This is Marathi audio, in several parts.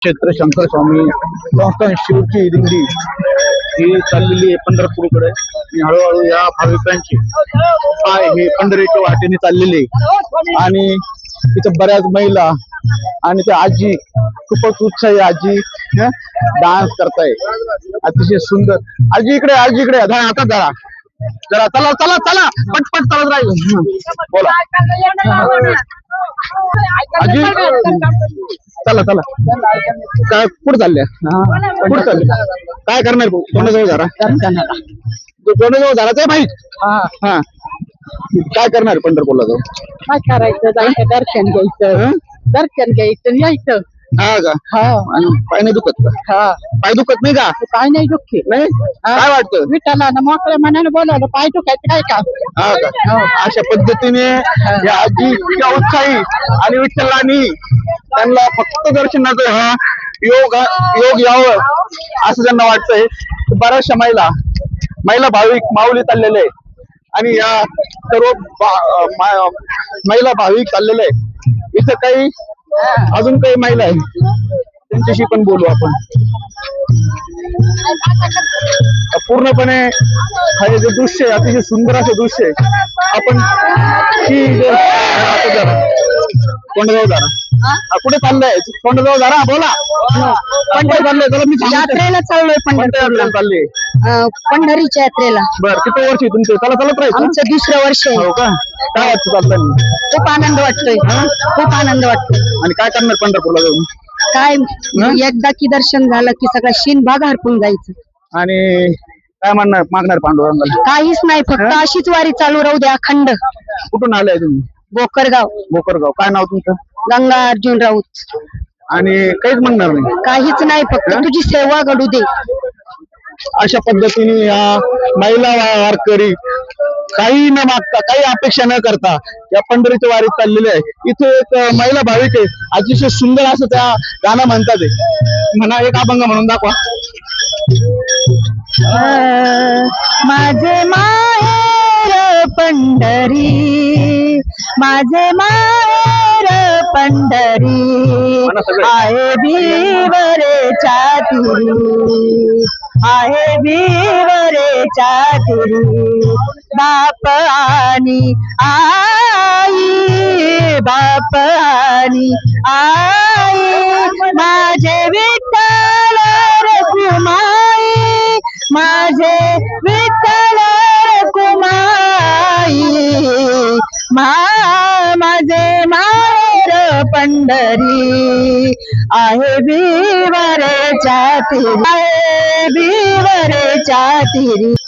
क्षेत्र शंकर स्वामी संस्थान शिवची दिंडी ही चाललेली आहे पंढरपूरकडे आणि हळूहळू या भाविकांची पाय हे पंढरीच्या वाटेने चाललेले आणि तिथे बऱ्याच महिला आणि त्या आजी खूपच उत्साही आजी डान्स करताय अतिशय सुंदर आजी इकडे आता जरा जरा चला चला चला पटपट चालत राहील बोला आजी चला चला काय कुठं चालल्या कुठं चालले काय करणार भाऊ कोणाजवळ जरा कोणाजवळ जाराच आहे माहित हा काय करणार पंढरपूरला जाऊन काय करायचं जायचं दर्शन घ्यायचं यायचं हा का आणि पाय नाही दुखत का पाय दुखत नाही का काय नाही दुःखी नाही काय वाटतं विठ्ठलानं मोकळ्या मनाने बोलावलं पाय दुखायचं काय काम हा का अशा पद्धतीने या आजी इतक्या उत्साही आणि विठ्ठलानी त्यांना फक्त दर्शनाचं हा योग यावं असं त्यांना वाटतंय बऱ्याचशा महिला भाविक माऊली चाललेले आणि या सर्व महिला भाविक चाललेले इथं काही अजून काही महिला आहे त्यांच्याशी पण बोलू आपण पूर्णपणे हे जे दृश्य आहे अतिशय सुंदर असं दृश्य आहे आपण कोंडगाव जारा कुठे चाललंय कोंडगाव जारा बोला पंढर चाललंय त्याला मी यात्रेला चाललोय पंढरपूरला चालले पंढरीच्या यात्रेला बरं किती वर्ष तुमचं त्याला चालत राहायचं आमचं 2रं वर्ष आहे हो का काय वाटतं चालताना खूप आनंद वाटतोय खूप आनंद वाटतोय आणि काय करणार पंढरपूरला जाऊन काय एकदा की दर्शन झालं की सगळं शीन भाग हरपून जायचं आणि काय मागणार पांडुरंगाला काहीच नाही फक्त अशीच वारी चालू राहू द्या अखंड कुठून आलाय तुम्ही गोकरगाव काय नाव तुमचं गंगा अर्जुन राऊत आणि काहीच म्हणणार नाही काहीच नाही फक्त तुझी सेवा घडू दे अशा पद्धतीने या महिला वारकरी काही न मागता काही अपेक्षा न करता या पंढरीच्या वारीत चाललेले आहे इथे एक महिला भाविक आहे अतिशय सुंदर असं त्या गाणं म्हणतात म्हणा एक अभंग म्हणून दाखवा माझे माहेर पंढरी माझे माहेर पंढरी आहे बीवरेच्या तिरी आहे बीवरेच्या तिरी बाप आणि आई माझे विठ्ठल रखुमाई माझे विठ्ठल रखुमाई माझे माहेर पंढरी आहे बीवरेच्या तिरी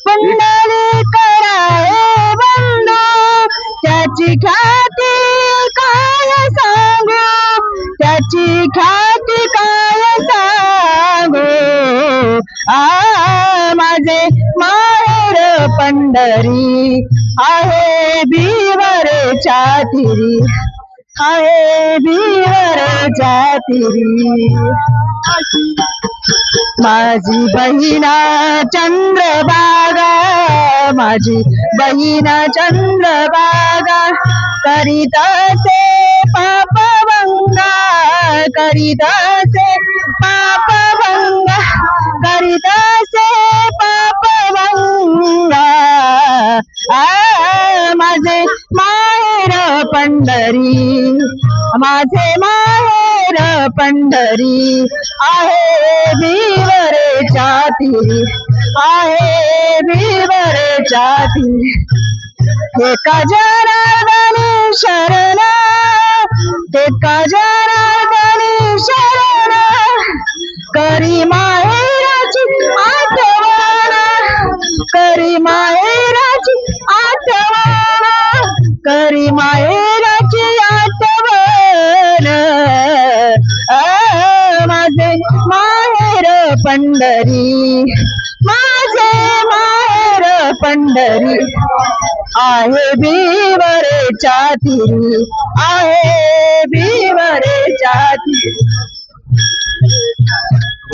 पंढरी कराय बंधू त्याची ख्याती काय सांगू माझे माहेर पंढरी आहे बीवरेच्या तिरी माझी बहिणा चंद्रभागा करीत असे पापभंगा माझे माहेर पंढरी आहे बीवरेच्या तिरी एका जनार्दनी शरण करी माहेराची आठवण माझे माहेर पंढरी आहे बीवरेच्या तिरी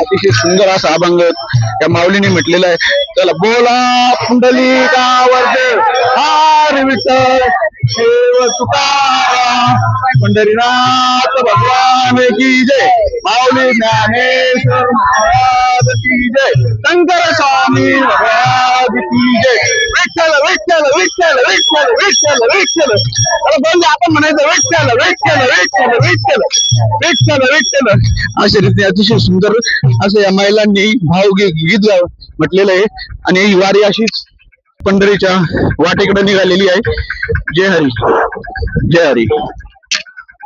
अतिशय सुंदर असा अभंग या माऊलीने म्हटलेला आहे त्याला बोला पुंडलिकावर हार विठ्ठल देव तुकाराम पंढरीनाथ भगवान की जय, माऊली ज्ञानेश्वर महाराज की जय, शंकर स्वामी महाराज की जय. विठ्ठल विठ्ठल विठ्ठल विठ्ठल विठ्ठल विठ्ठल. अरे बोल आपण म्हणायचं विठ्ठल विठ्ठल विठ्ठल विठ्ठल विठ्ठल विठ्ठल. अशा रीतीने अतिशय सुंदर असं या महिलांनी भावगीत म्हटलेलं आहे. आणि ही वारी अशीच पंढरीच्या वाटेकडे निघालेली आहे. जय हरी, जय हरी.